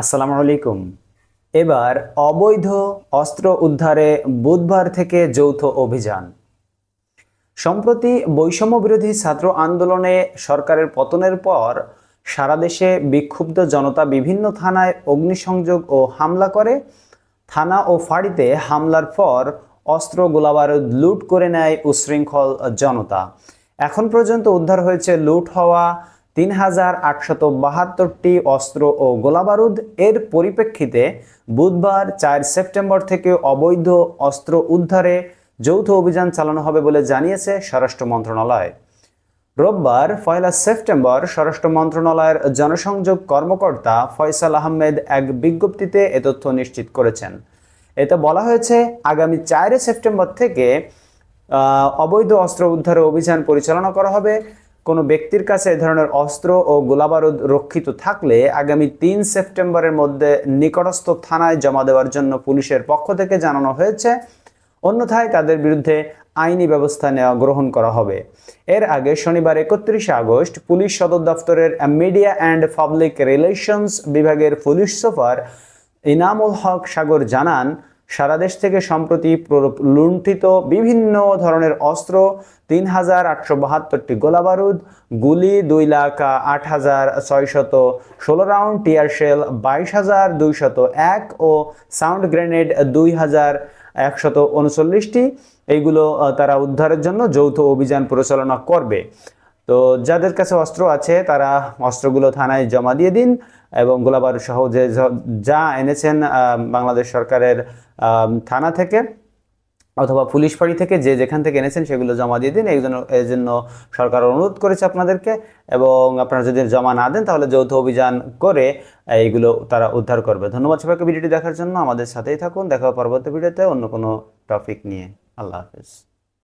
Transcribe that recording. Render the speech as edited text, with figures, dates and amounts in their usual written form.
আসসালামু আলাইকুম। এবার অবৈধ অস্ত্র উদ্ধারে বুধবার থেকে যৌথ অভিযান। সম্প্রতি বৈষম্য বিরোধী ছাত্র আন্দোলনে সরকারের পতনের পর সারা দেশে বিক্ষুব্ধ জনতা বিভিন্ন থানায় অগ্নিসংযোগ ও হামলা করে। থানা ও ফাঁড়িতে হামলার পর অস্ত্র গোলাবারুদ লুট করে নেয় উচ্ছৃঙ্খল জনতা। এখন পর্যন্ত উদ্ধার হয়েছে লুট হওয়া ৩,৮৭২টি অস্ত্র ও গোলাবারুদ। এর পরিপ্রেক্ষিতে বুধবার ৪ সেপ্টেম্বর থেকে অবৈধ অস্ত্র উদ্ধারে যৌথ অভিযান চালানো হবে বলে জানিয়েছে স্বরাষ্ট্র মন্ত্রণালয়। রোববার ১ সেপ্টেম্বর স্বরাষ্ট্র মন্ত্রণালয়ের জনসংযোগ কর্মকর্তা ফয়সাল আহমেদ এক বিজ্ঞপ্তিতে এ তথ্য নিশ্চিত করেছেন। এতে বলা হয়েছে, আগামী ৪ সেপ্টেম্বর থেকে অবৈধ অস্ত্র উদ্ধারে অভিযান পরিচালনা করা হবে। কোনো ব্যক্তির কাছে এ ধরনের অস্ত্র ও গোলাবারুদ রক্ষিত থাকলে আগামী ৩ সেপ্টেম্বরের মধ্যে নিকটস্থ থানায় জমা দেওয়ার জন্য পুলিশের পক্ষ থেকে জানানো হয়েছে। অন্যথায় তাদের বিরুদ্ধে আইনি ব্যবস্থা গ্রহণ করা হবে। এর আগে শনিবার ৩১ আগস্ট পুলিশ সদর দফতরের মিডিয়া অ্যান্ড পাবলিক রিলেশনস বিভাগের পুলিশ সুপার ইনামুল হক সাগর জানান, সারা দেশ থেকে সম্প্রতি লুণ্ঠিত বিভিন্ন ধরনের অস্ত্র, ৩,৮৭২টি গোলাবারুদ, গুলি ২,০৮,৬১৬ রাউন্ড, টিয়ার শেল ২২,২০১ ও সাউন্ড গ্রেনেড ২,১৩৯টি, এইগুলো তারা উদ্ধারের জন্য যৌথ অভিযান পরিচালনা করবে। তো যাদের কাছে অস্ত্র আছে তারা অস্ত্রগুলো থানায় জমা দিয়ে দিন এবং গোলাবারুদ সহ যা এনেছেন বাংলাদেশ সরকারের থানা থেকে অথবা পুলিশ ফাঁড়ি থেকে যেখান থেকে এনেছেন সেগুলো জমা দিয়ে দিন। এই জন্য সরকার অনুরোধ করেছে আপনাদেরকে, এবং আপনারা যদি জমা না দেন তাহলে যৌথ অভিযান করে এইগুলো তারা উদ্ধার করবে। ধন্যবাদ সবাইকে ভিডিওটি দেখার জন্য। আমাদের সাথেই থাকুন। দেখা হবে পরবর্তী ভিডিওতে অন্য কোনো টপিক নিয়ে। আল্লাহ হাফেজ।